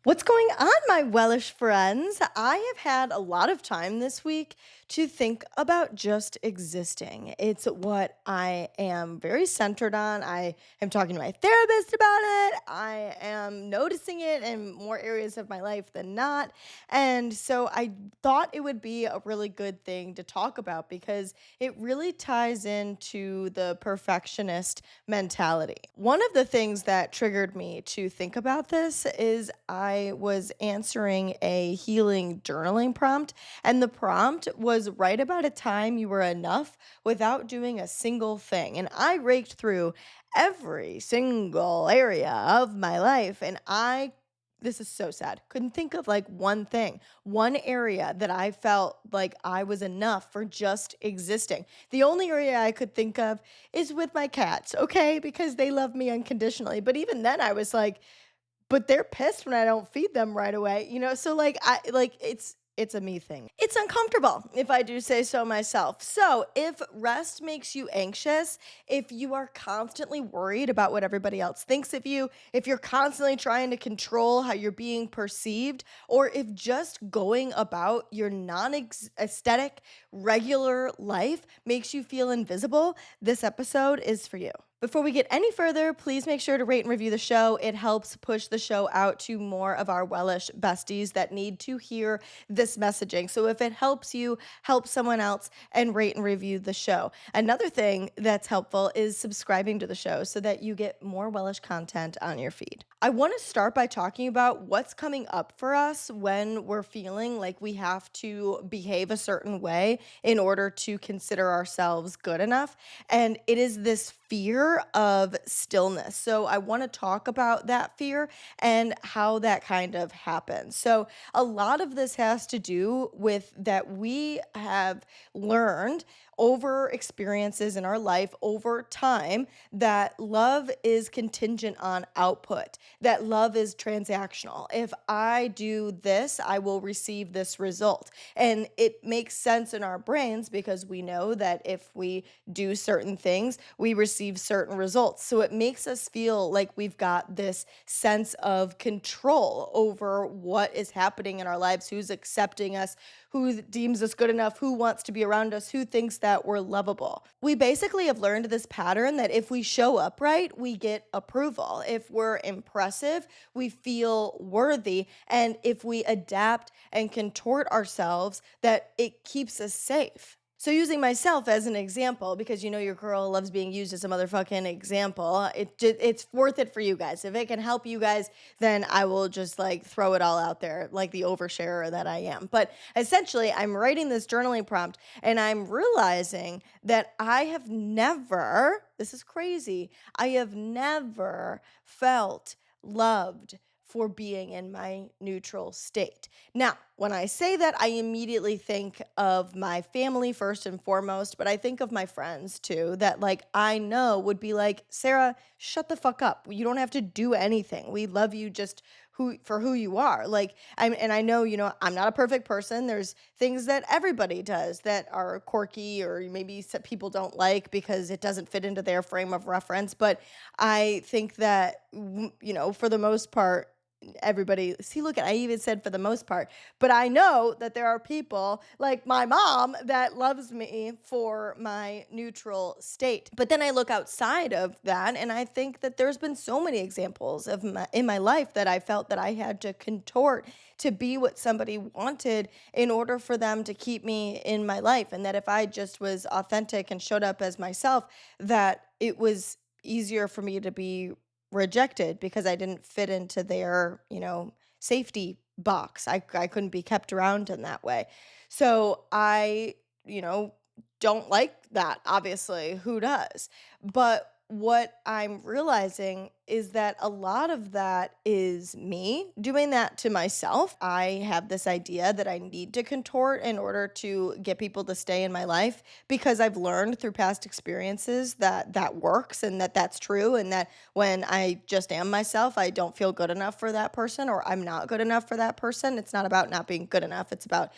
What's going on, my Welsh friends? I have had a lot of time this week to think about just existing. It's what I am very centered on. I am talking to my therapist about it. I am noticing it in more areas of my life than not. And so I thought it would be a really good thing to talk about because it really ties into the perfectionist mentality. One of the things that triggered me to think about this is I was answering a healing journaling prompt, and the prompt was write about a time you were enough without doing a single thing. And I raked through every single area of my life, and this is so sad. Couldn't think of like one thing, one area that I felt like I was enough for just existing. The only area I could think of is with my cats, okay? Because they love me unconditionally. But even then I was like, but they're pissed when I don't feed them right away, so it's a me thing. It's uncomfortable if I do say so myself. So, if rest makes you anxious, if you are constantly worried about what everybody else thinks of you, if you're constantly trying to control how you're being perceived, or if just going about your non-aesthetic regular life makes you feel invisible, this episode is for you. Before we get any further, please make sure to rate and review the show. It helps push the show out to more of our Welsh besties that need to hear this messaging. So if it helps you, help someone else and rate and review the show. Another thing that's helpful is subscribing to the show so that you get more Welsh content on your feed. I want to start by talking about what's coming up for us when we're feeling like we have to behave a certain way in order to consider ourselves good enough. And it is this fear of stillness. So I want to talk about that fear and how that kind of happens. So a lot of this has to do with that we have learned over experiences in our life over time that love is contingent on output, that love is transactional. If I do this, I will receive this result. And it makes sense in our brains because we know that if we do certain things, we receive certain results. So it makes us feel like we've got this sense of control over what is happening in our lives, who's accepting us, who deems us good enough, who wants to be around us, who thinks that we're lovable. We basically have learned this pattern that if we show up right, we get approval. If we're impressive, we feel worthy. And if we adapt and contort ourselves, that it keeps us safe. So using myself as an example, because your girl loves being used as a motherfucking example, it's worth it for you guys. If it can help you guys, then I will just like throw it all out there like the oversharer that I am. But essentially, I'm writing this journaling prompt and I'm realizing that I have never, this is crazy, I have never felt loved for being in my neutral state. Now, when I say that, I immediately think of my family first and foremost, but I think of my friends too, that like I know would be like, Sarah, shut the fuck up. You don't have to do anything. We love you just who you are. And I know, I'm not a perfect person. There's things that everybody does that are quirky or maybe some people don't like because it doesn't fit into their frame of reference. But I think that, for the most part, everybody see look at I even said for the most part, but I know that there are people like my mom that loves me for my neutral state. But then I look outside of that and I think that there's been so many examples in my life that I felt that I had to contort to be what somebody wanted in order for them to keep me in my life, and that if I just was authentic and showed up as myself, that it was easier for me to be rejected because I didn't fit into their, safety box. I couldn't be kept around in that way. So I, you know, don't like that, obviously. Who does? But what I'm realizing is that a lot of that is me doing that to myself. I have this idea that I need to contort in order to get people to stay in my life because I've learned through past experiences that that works and that that's true. And that when I just am myself, I don't feel good enough for that person or I'm not good enough for that person. It's not about not being good enough. It's about,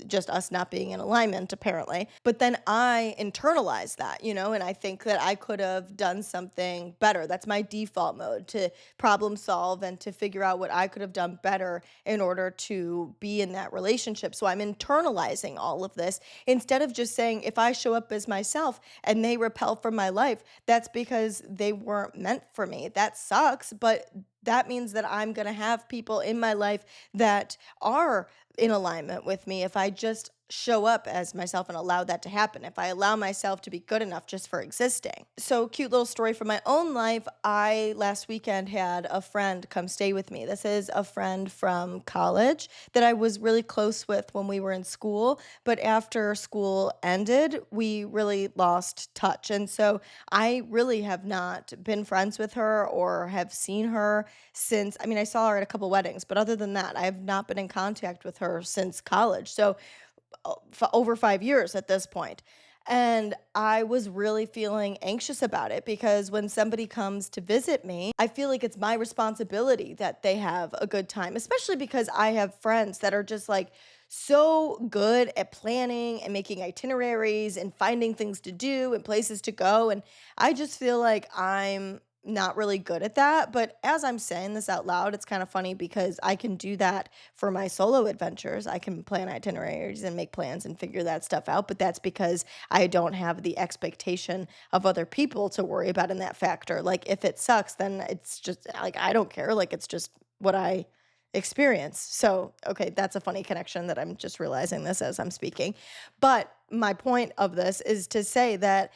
just us not being in alignment, apparently. But then I internalize that, and I think that I could have done something better. That's my default default mode to problem solve and to figure out what I could have done better in order to be in that relationship. So I'm internalizing all of this instead of just saying, if I show up as myself and they repel from my life, that's because they weren't meant for me. That sucks, but that means that I'm going to have people in my life that are in alignment with me if I just show up as myself and allow that to happen. If I allow myself to be good enough just for existing. So, cute little story from my own life. I last weekend had a friend come stay with me. This is a friend from college that I was really close with when we were in school. But after school ended, we really lost touch. And so I really have not been friends with her or have seen her since, I mean, I saw her at a couple weddings, but other than that, I have not been in contact with her since college. So for over 5 years at this point. And I was really feeling anxious about it because when somebody comes to visit me, I feel like it's my responsibility that they have a good time, especially because I have friends that are just like so good at planning and making itineraries and finding things to do and places to go. And I just feel like I'm not really good at that. But as I'm saying this out loud, it's kind of funny because I can do that for my solo adventures. I can plan itineraries and make plans and figure that stuff out. But that's because I don't have the expectation of other people to worry about in that factor. Like if it sucks, then it's just like I don't care. Like it's just what I experience. So, okay, that's a funny connection that I'm just realizing this as I'm speaking. But my point of this is to say that,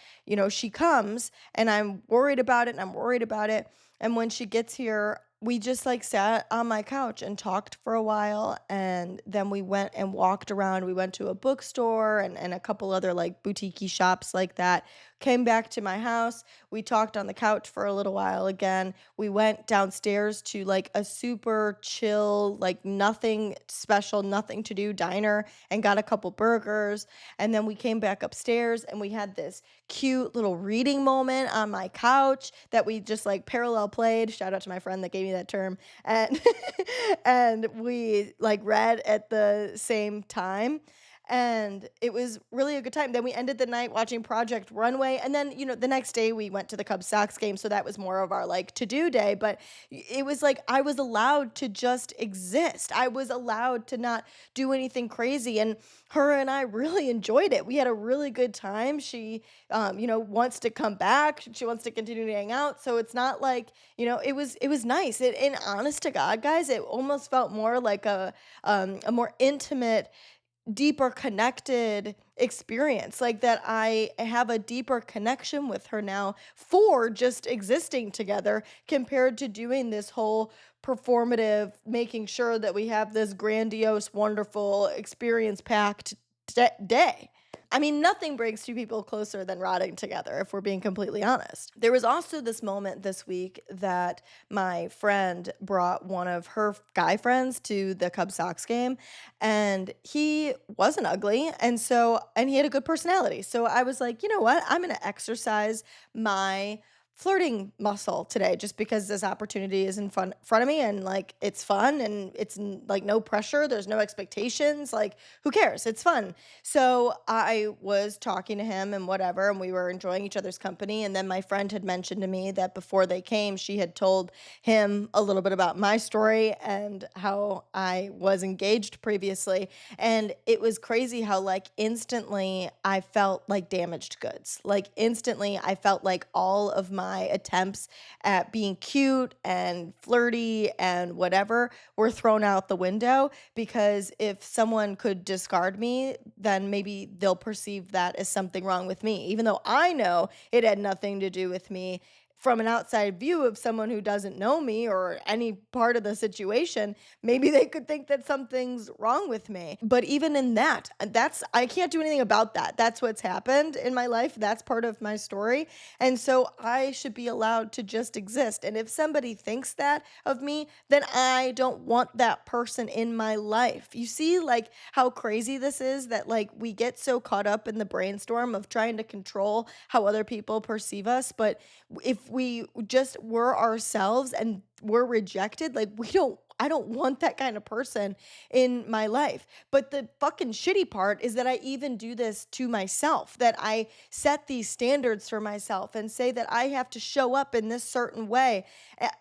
she comes and I'm worried about it and I'm worried about it. And when she gets here, we just like sat on my couch and talked for a while. And then we went and walked around. We went to a bookstore and a couple other like boutique shops like that. Came back to my house. We talked on the couch for a little while again. We went downstairs to like a super chill, like nothing special, nothing to do diner and got a couple burgers. And then we came back upstairs and we had this cute little reading moment on my couch that we just like parallel played. Shout out to my friend that gave me that term. And and we like read at the same time. And it was really a good time. Then we ended the night watching Project Runway. And then, the next day we went to the Cubs Sox game. So that was more of our like to do day. But it was like I was allowed to just exist. I was allowed to not do anything crazy. And her and I really enjoyed it. We had a really good time. She, wants to come back. She wants to continue to hang out. So it's not like, it was nice. And honest to God, guys, it almost felt more like a more intimate, deeper connected experience, like that I have a deeper connection with her now for just existing together compared to doing this whole performative, making sure that we have this grandiose, wonderful, experience packed day. I mean, nothing brings two people closer than rotting together, if we're being completely honest. There was also this moment this week that my friend brought one of her guy friends to the Cubs Sox game, and he wasn't ugly. And he had a good personality. So I was like, you know what? I'm going to exercise my flirting muscle today just because this opportunity is in front of me and like it's fun and it's like no pressure, there's no expectations, like who cares, it's fun. So I was talking to him and whatever, and we were enjoying each other's company. And then my friend had mentioned to me that before they came, she had told him a little bit about my story and how I was engaged previously. And it was crazy how like instantly I felt like damaged goods. Like instantly I felt like all of my attempts at being cute and flirty and whatever were thrown out the window, because if someone could discard me, then maybe they'll perceive that as something wrong with me, even though I know it had nothing to do with me. From an outside view of someone who doesn't know me or any part of the situation, maybe they could think that something's wrong with me. But even in that, I can't do anything about that. That's what's happened in my life. That's part of my story. And so I should be allowed to just exist. And if somebody thinks that of me, then I don't want that person in my life. You see, like, how crazy this is, that like we get so caught up in the brainstorm of trying to control how other people perceive us. But if we just were ourselves and were rejected, like we don't I don't want that kind of person in my life. But the fucking shitty part is that I even do this to myself, that I set these standards for myself and say that I have to show up in this certain way.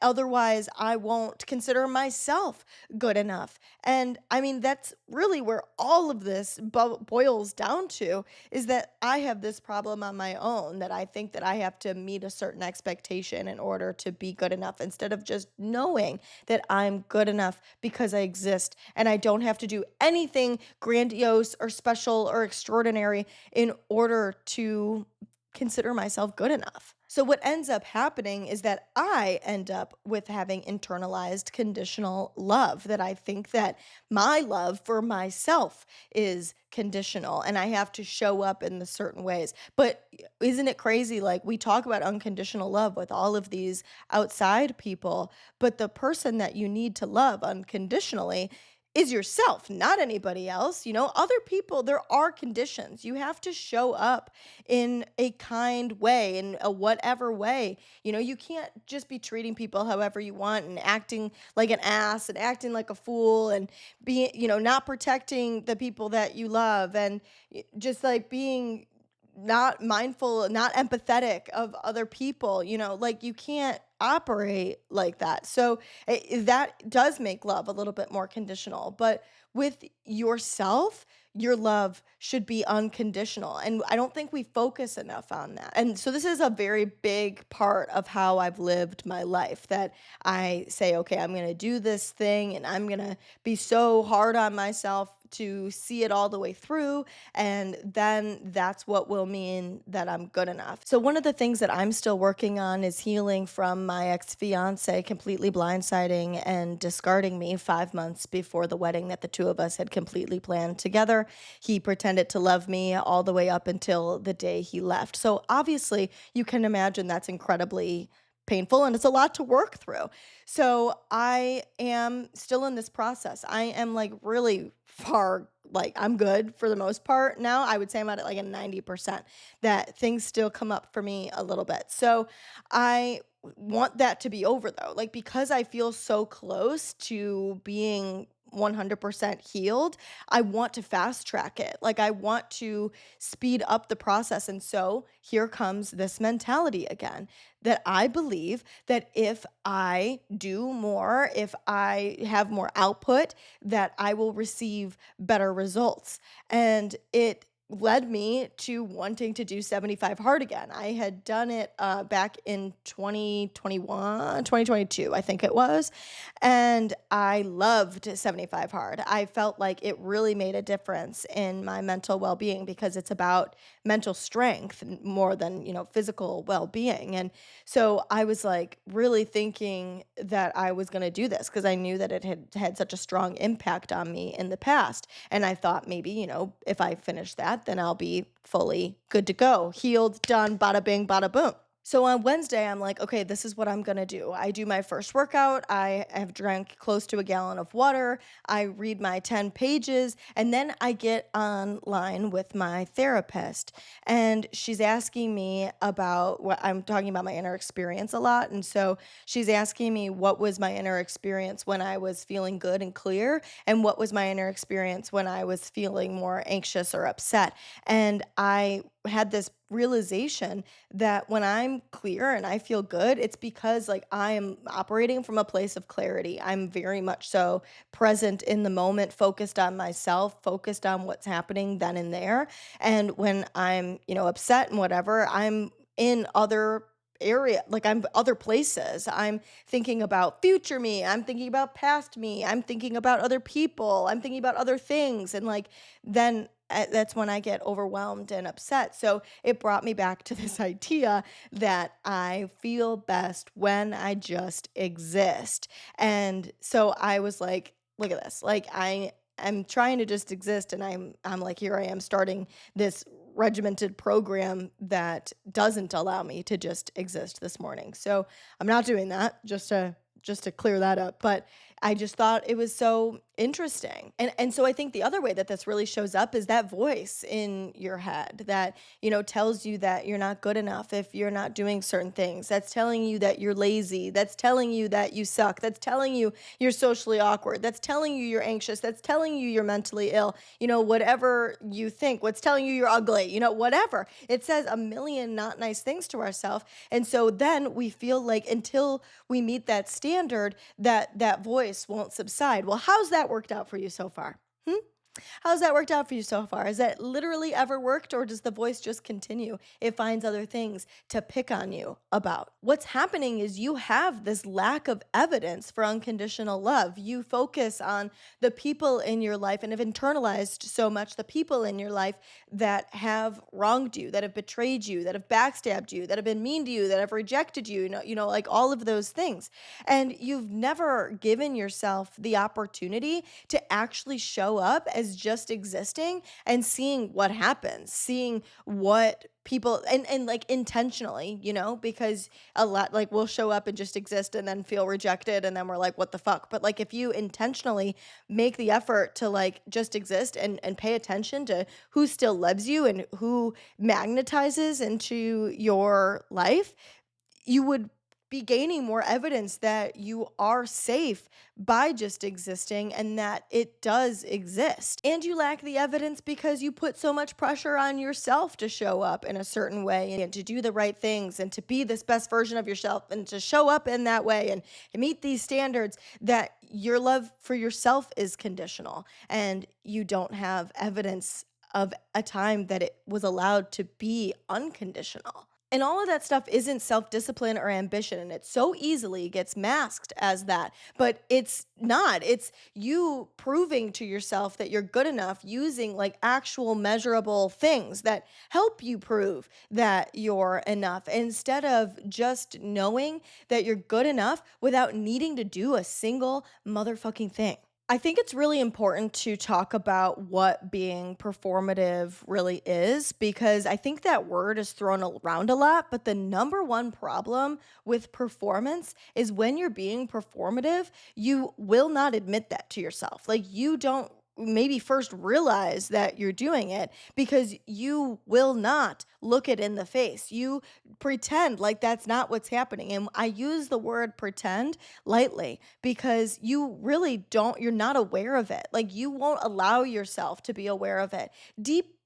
Otherwise, I won't consider myself good enough. And I mean, that's really where all of this boils down to, is that I have this problem on my own, that I think that I have to meet a certain expectation in order to be good enough, instead of just knowing that I'm good enough because I exist and I don't have to do anything grandiose or special or extraordinary in order to consider myself good enough. So, what ends up happening is that I end up with having internalized conditional love, that I think that my love for myself is conditional and I have to show up in the certain ways. But isn't it crazy? Like, we talk about unconditional love with all of these outside people, but the person that you need to love unconditionally is yourself, not anybody else. Other people, there are conditions. You have to show up in a kind way, in a whatever way. You can't just be treating people however you want and acting like an ass and acting like a fool and being, not protecting the people that you love, and just like being not mindful, not empathetic of other people. Like, you can't operate like that. So that does make love a little bit more conditional. But with yourself, your love should be unconditional. And I don't think we focus enough on that. And so this is a very big part of how I've lived my life, that I say, okay, I'm going to do this thing and I'm going to be so hard on myself to see it all the way through. And then that's what will mean that I'm good enough. So, one of the things that I'm still working on is healing from my ex fiance completely blindsiding and discarding me 5 months before the wedding that the two of us had completely planned together. He pretended to love me all the way up until the day he left. So, obviously, you can imagine that's incredibly painful and it's a lot to work through. So I am still in this process. I am like really far, like I'm good for the most part now. I would say I'm at like a 90%, that things still come up for me a little bit. So I want that to be over though. Like, because I feel so close to being 100% healed, I want to fast track it. Like, I want to speed up the process. And so here comes this mentality again, that I believe that if I do more, if I have more output, that I will receive better results. And it led me to wanting to do 75 hard again. I had done it back in 2021, 2022, I think it was. And I loved 75 hard. I felt like it really made a difference in my mental well being, because it's about mental strength more than, physical well being. And so I was like really thinking that I was going to do this because I knew that it had had such a strong impact on me in the past. And I thought maybe, if I finish that, then I'll be fully good to go, healed, done, bada bing, bada boom. So on Wednesday, I'm like, okay, this is what I'm going to do. I do my first workout. I have drank close to a gallon of water. I read my 10 pages, and then I get online with my therapist. And she's asking me about what I'm talking about, my inner experience a lot. And so she's asking me what was my inner experience when I was feeling good and clear, and what was my inner experience when I was feeling more anxious or upset. And I had this realization that when I'm clear and I feel good, it's because like I am operating from a place of clarity. I'm very much so present in the moment, focused on myself, focused on what's happening then and there. And when I'm, upset and whatever, I'm in other area, like I'm other places. I'm thinking about future me, I'm thinking about past me, I'm thinking about other people, I'm thinking about other things. And like then that's when I get overwhelmed and upset. So it brought me back to this idea that I feel best when I just exist. And so I was like, look at this. Like, I'm trying to just exist, and I'm like, here I am starting this regimented program that doesn't allow me to just exist this morning. So I'm not doing that, just to clear that up. But I just thought it was so interesting. And so I think the other way that this really shows up is that voice in your head that, tells you that you're not good enough if you're not doing certain things. That's telling you that you're lazy. That's telling you that you suck. That's telling you you're socially awkward. That's telling you you're anxious. That's telling you you're mentally ill. Whatever you think, what's telling you you're ugly, whatever. It says a million not nice things to ourselves. And so then we feel like until we meet that standard, that voice won't subside. Well, how's that worked out for you so far? Hmm? How's that worked out for you so far? Has that literally ever worked, or does the voice just continue? It finds other things to pick on you about. What's happening is you have this lack of evidence for unconditional love. You focus on the people in your life and have internalized so much the people in your life that have wronged you, that have betrayed you, that have backstabbed you, that have been mean to you, that have rejected you, like all of those things. And you've never given yourself the opportunity to actually show up as just existing and seeing what happens, seeing what people and like intentionally, because a lot like we'll show up and just exist and then feel rejected and then we're like, what the fuck? But like if you intentionally make the effort to like just exist and pay attention to who still loves you and who magnetizes into your life, you would be gaining more evidence that you are safe by just existing and that it does exist. And you lack the evidence because you put so much pressure on yourself to show up in a certain way and to do the right things and to be this best version of yourself and to show up in that way and meet these standards that your love for yourself is conditional and you don't have evidence of a time that it was allowed to be unconditional. And all of that stuff isn't self discipline or ambition, and it so easily gets masked as that. But it's not. It's you proving to yourself that you're good enough using like actual measurable things that help you prove that you're enough instead of just knowing that you're good enough without needing to do a single motherfucking thing. I think it's really important to talk about what being performative really is because I think that word is thrown around a lot. But the number one problem with performance is when you're being performative, you will not admit that to yourself. Like, you don't maybe first realize that you're doing it because you will not look it in the face. You pretend like that's not what's happening. And I use the word pretend lightly because you really don't, you're not aware of it. Like you won't allow yourself to be aware of it. Deep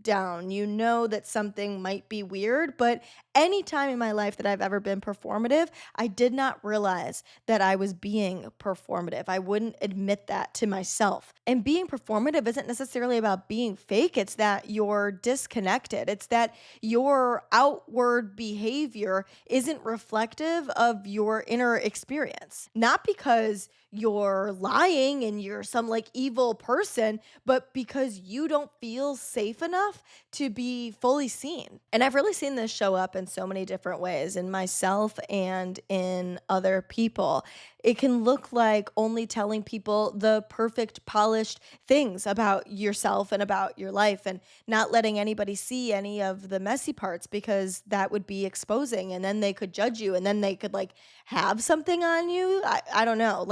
down, you know that something might be weird, but any time in my life that I've ever been performative, I did not realize that I was being performative. I wouldn't admit that to myself. And being performative isn't necessarily about being fake, it's that you're disconnected. It's that your outward behavior isn't reflective of your inner experience. Not because you're lying and you're some like evil person, but because you don't feel safe enough to be fully seen. And I've really seen this show up in so many different ways in myself and in other people. It can look like only telling people the perfect, polished things about yourself and about your life and not letting anybody see any of the messy parts because that would be exposing and then they could judge you and then they could like have something on you. I don't know.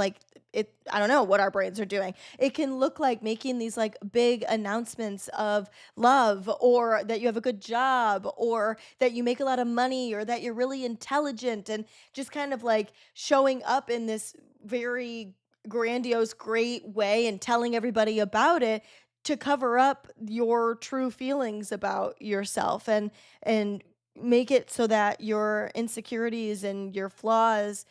I don't know what our brains are doing. It can look like making these like big announcements of love or that you have a good job or that you make a lot of money or that you're really intelligent and just kind of like showing up in this very grandiose, great way and telling everybody about it to cover up your true feelings about yourself and make it so that your insecurities and your flaws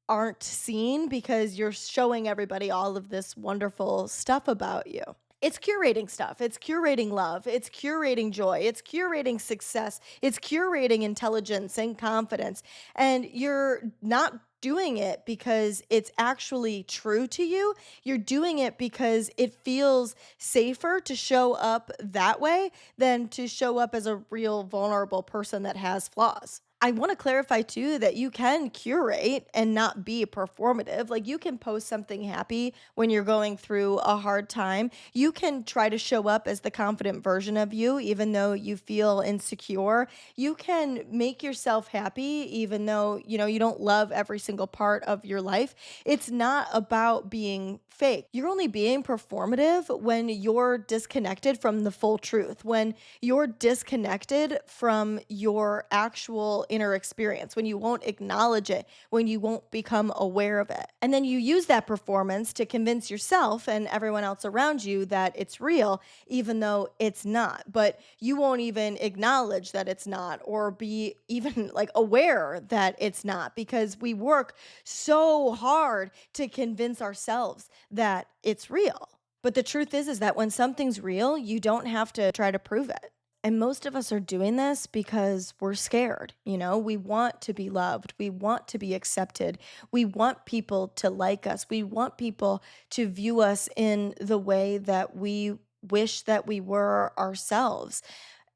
aren't seen because you're showing everybody all of this wonderful stuff about you. It's curating stuff. It's curating love. It's curating joy. It's curating success. It's curating intelligence and confidence. And you're not doing it because it's actually true to you. You're doing it because it feels safer to show up that way than to show up as a real vulnerable person that has flaws. I want to clarify too that you can curate and not be performative. Like you can post something happy when you're going through a hard time. You can try to show up as the confident version of you, even though you feel insecure. You can make yourself happy, even though, you don't love every single part of your life. It's not about being fake. You're only being performative when you're disconnected from the full truth, when you're disconnected from your actual inner experience, when you won't acknowledge it, when you won't become aware of it. And then you use that performance to convince yourself and everyone else around you that it's real, even though it's not. But you won't even acknowledge that it's not or be even like aware that it's not because we work so hard to convince ourselves that it's real. But the truth is that when something's real, you don't have to try to prove it. And most of us are doing this because we're scared. We want to be loved. We want to be accepted. We want people to like us. We want people to view us in the way that we wish that we were ourselves.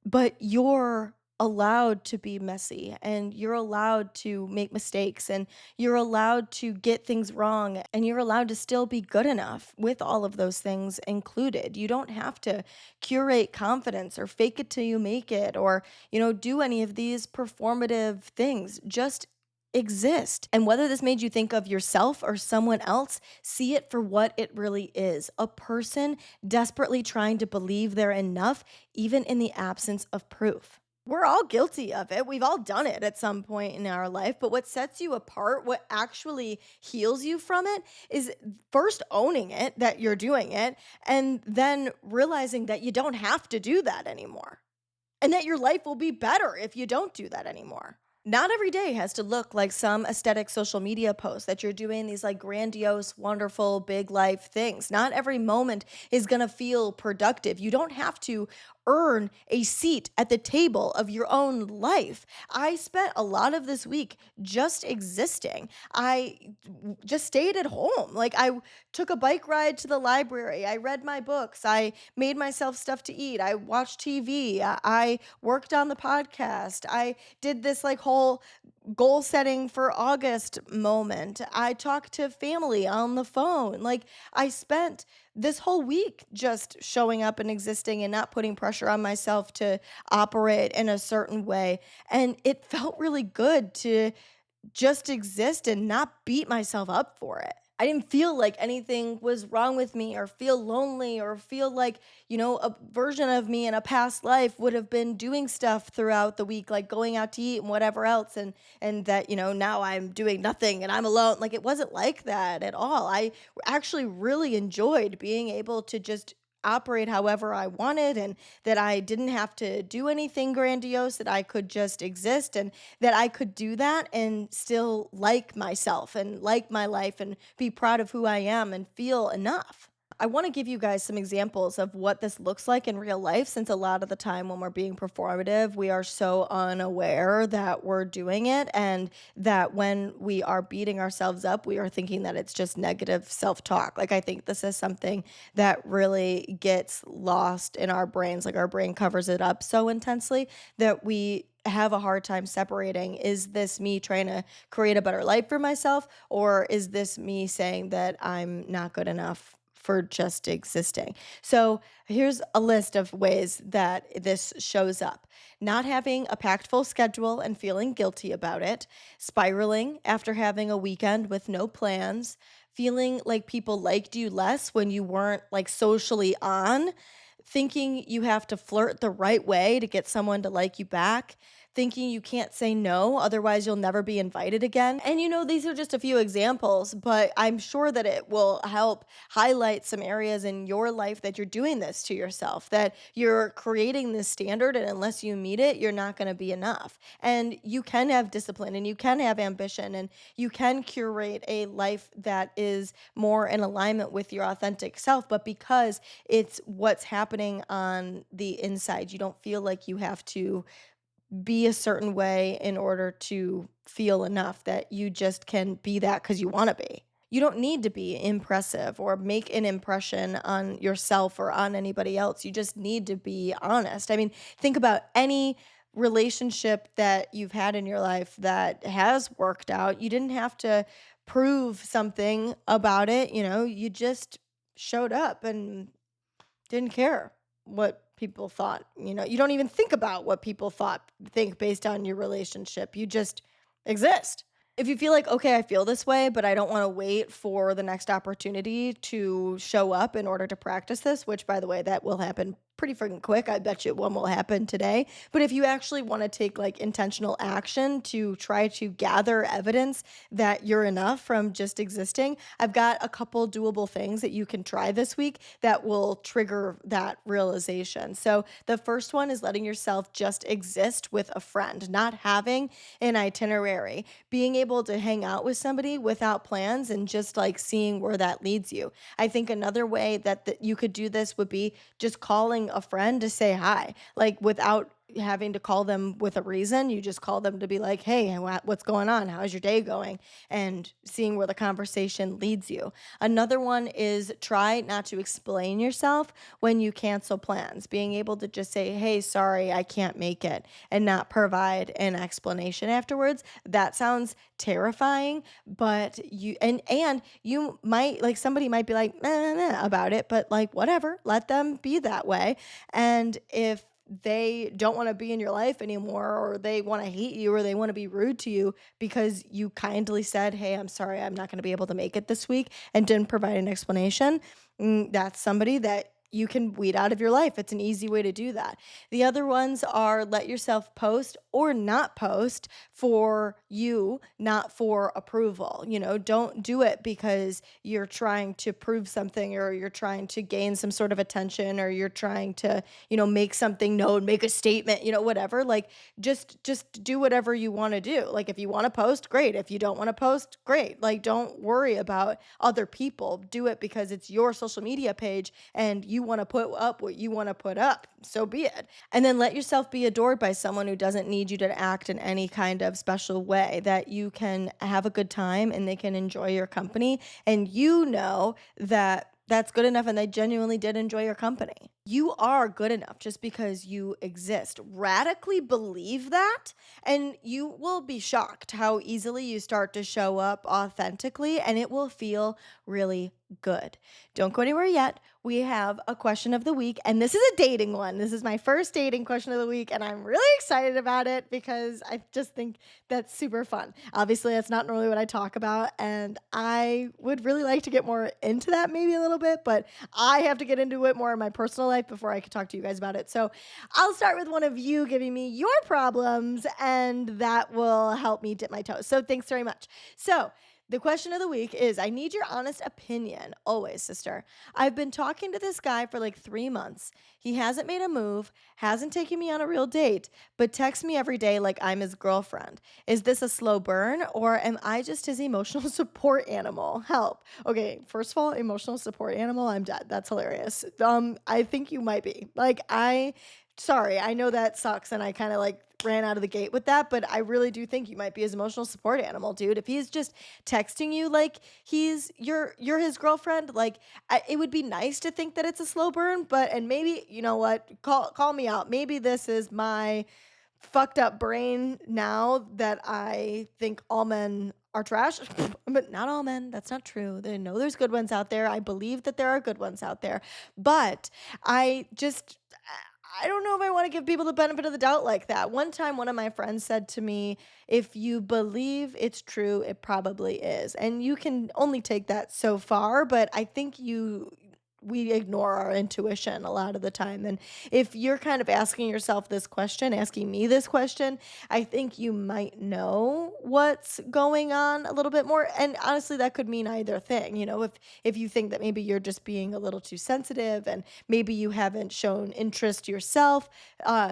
But you're allowed to be messy and you're allowed to make mistakes and you're allowed to get things wrong and you're allowed to still be good enough with all of those things included. You don't have to curate confidence or fake it till you make it or, do any of these performative things. Just exist. And whether this made you think of yourself or someone else, see it for what it really is, a person desperately trying to believe they're enough even in the absence of proof. We're all guilty of it. We've all done it at some point in our life. But what sets you apart, what actually heals you from it, is first owning it, that you're doing it, and then realizing that you don't have to do that anymore. And that your life will be better if you don't do that anymore. Not every day has to look like some aesthetic social media post that you're doing these like grandiose, wonderful, big life things. Not every moment is going to feel productive. You don't have to earn a seat at the table of your own life. I spent a lot of this week just existing. I just stayed at home. Like I took a bike ride to the library. I read my books. I made myself stuff to eat. I watched TV. I worked on the podcast. I did this like whole goal setting for August moment. I talked to family on the phone. Like I spent this whole week just showing up and existing and not putting pressure on myself to operate in a certain way. And it felt really good to just exist and not beat myself up for it. I didn't feel like anything was wrong with me or feel lonely or feel like, a version of me in a past life would have been doing stuff throughout the week, like going out to eat and whatever else. And that, now I'm doing nothing and I'm alone. Like it wasn't like that at all. I actually really enjoyed being able to just operate however I wanted and that I didn't have to do anything grandiose, that I could just exist and that I could do that and still like myself and like my life and be proud of who I am and feel enough. I want to give you guys some examples of what this looks like in real life since a lot of the time when we're being performative, we are so unaware that we're doing it and that when we are beating ourselves up, we are thinking that it's just negative self talk. Like, I think this is something that really gets lost in our brains. Like, our brain covers it up so intensely that we have a hard time separating, is this me trying to create a better life for myself or is this me saying that I'm not good enough for just existing? So here's a list of ways that this shows up: not having a packed full schedule and feeling guilty about it, spiraling after having a weekend with no plans, feeling like people liked you less when you weren't like socially on, thinking you have to flirt the right way to get someone to like you back, thinking you can't say no, otherwise you'll never be invited again. And these are just a few examples, but I'm sure that it will help highlight some areas in your life that you're doing this to yourself, that you're creating this standard, and unless you meet it, you're not going to be enough. And you can have discipline and you can have ambition and you can curate a life that is more in alignment with your authentic self. But because it's what's happening on the inside, you don't feel like you have to be a certain way in order to feel enough, that you just can be that because you want to be. You don't need to be impressive or make an impression on yourself or on anybody else. You just need to be honest. I mean, think about any relationship that you've had in your life that has worked out. You didn't have to prove something about it, you just showed up and didn't care what people thought. You don't even think about what people think based on your relationship. You just exist. If you feel like, okay, I feel this way, but I don't want to wait for the next opportunity to show up in order to practice this, which by the way, that will happen pretty freaking quick. I bet you one will happen today. But if you actually want to take like intentional action to try to gather evidence that you're enough from just existing, I've got a couple doable things that you can try this week that will trigger that realization. So the first one is letting yourself just exist with a friend, not having an itinerary, being able to hang out with somebody without plans and just like seeing where that leads you. I think another way that you could do this would be just calling a friend to say hi, like without having to call them with a reason. You just call them to be like, hey, what's going on? How's your day going? And seeing where the conversation leads you. Another one is try not to explain yourself when you cancel plans, being able to just say, hey, sorry, I can't make it, and not provide an explanation afterwards. That sounds terrifying, but and you might like somebody might be like about it, but like whatever, let them be that way. And if they don't want to be in your life anymore, or they want to hate you, or they want to be rude to you because you kindly said, hey, I'm sorry, I'm not going to be able to make it this week, and didn't provide an explanation, that's somebody that you can weed out of your life. It's an easy way to do that. The other ones are let yourself post or not post for you, not for approval. Don't do it because you're trying to prove something, or you're trying to gain some sort of attention, or you're trying to, make something known, make a statement, whatever. Like just do whatever you want to do. Like if you want to post, great. If you don't want to post, great. Like don't worry about other people. Do it because it's your social media page and you want to put up what you want to put up. So be it. And then let yourself be adored by someone who doesn't need you to act in any kind of special way, that you can have a good time and they can enjoy your company. And that that's good enough and they genuinely did enjoy your company. You are good enough just because you exist. Radically believe that, and you will be shocked how easily you start to show up authentically, and it will feel really good. Don't go anywhere yet. We have a question of the week, and this is a dating one. This is my first dating question of the week, and I'm really excited about it because I just think that's super fun. Obviously, that's not normally what I talk about, and I would really like to get more into that maybe a little bit, but I have to get into it more in my personal life before I can talk to you guys about it. So I'll start with one of you giving me your problems, and that will help me dip my toes. So thanks very much. So the question of the week is, I need your honest opinion. Always, sister. I've been talking to this guy for like 3 months. He hasn't made a move, hasn't taken me on a real date, but texts me every day like I'm his girlfriend. Is this a slow burn, or am I just his emotional support animal? Help. Okay, first of all, emotional support animal, I'm dead. That's hilarious. I think you might be. Sorry, I know that sucks and I kind of like ran out of the gate with that, but I really do think you might be his emotional support animal, dude. If he's just texting you like you're his girlfriend, like it would be nice to think that it's a slow burn, but and maybe, you know what? Call me out. Maybe this is my fucked up brain now that I think all men are trash, but not all men. That's not true. They know there's good ones out there. I believe that there are good ones out there, but I just I don't know if I want to give people the benefit of the doubt like that. One time, one of my friends said to me, if you believe it's true, it probably is. And you can only take that so far, but I think we ignore our intuition a lot of the time. And if you're kind of asking yourself this question, asking me this question, I think you might know what's going on a little bit more. And honestly, that could mean either thing. If you think that maybe you're just being a little too sensitive, and maybe you haven't shown interest yourself,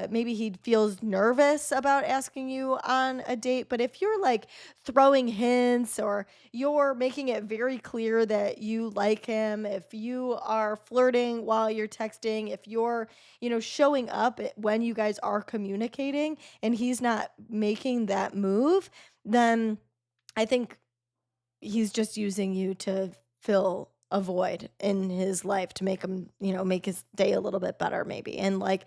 maybe he feels nervous about asking you on a date. But if you're like throwing hints, or you're making it very clear that you like him, if you are flirting while you're texting, if you're, showing up when you guys are communicating and he's not making that move, then I think he's just using you to fill avoid in his life to make him, make his day a little bit better maybe. And like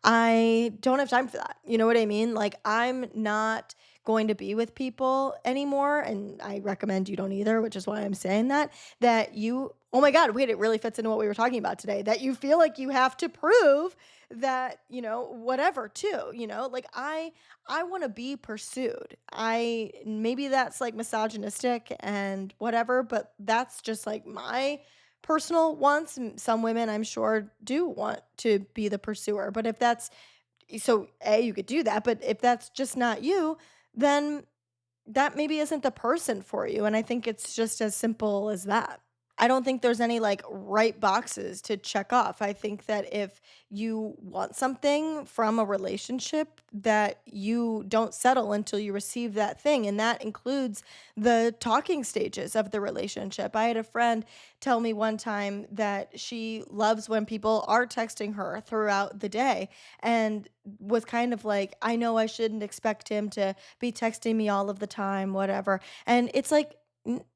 I don't have time for that. You know what I mean? Like I'm not going to be with people anymore and I recommend you don't either, which is why I'm saying that you oh my god, wait, it really fits into what we were talking about today. That you feel like you have to prove that, whatever too, like I want to be pursued. I maybe that's like misogynistic and whatever, but that's just like my personal wants. Some women I'm sure do want to be the pursuer, but if that's so A, you could do that, but if that's just not you, then that maybe isn't the person for you. And I think it's just as simple as that. I don't think there's any like right boxes to check off. I think that if you want something from a relationship, that you don't settle until you receive that thing. And that includes the talking stages of the relationship. I had a friend tell me one time that she loves when people are texting her throughout the day and was kind of like, I know I shouldn't expect him to be texting me all of the time, whatever. And it's like,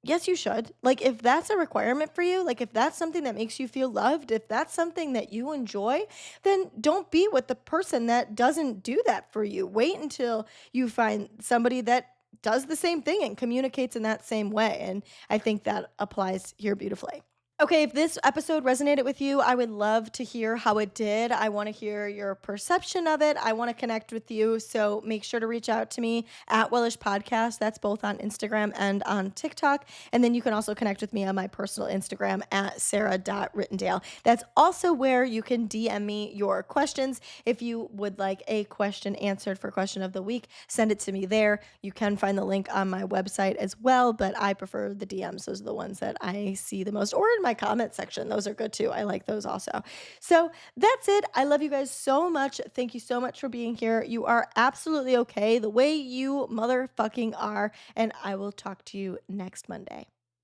yes, you should. Like, if that's a requirement for you, like, if that's something that makes you feel loved, if that's something that you enjoy, then don't be with the person that doesn't do that for you. Wait until you find somebody that does the same thing and communicates in that same way. And I think that applies here beautifully. Okay, if this episode resonated with you, I would love to hear how it did. I want to hear your perception of it. I want to connect with you. So make sure to reach out to me at Wellish Podcast. That's both on Instagram and on TikTok. And then you can also connect with me on my personal Instagram at sarah.rittendale. That's also where you can DM me your questions. If you would like a question answered for question of the week, send it to me there. You can find the link on my website as well, but I prefer the DMs. Those are the ones that I see the most, or in my comment section. Those are good too. I like those also. So that's it. I love you guys so much. Thank you so much for being here. You are absolutely okay the way you motherfucking are. And I will talk to you next Monday.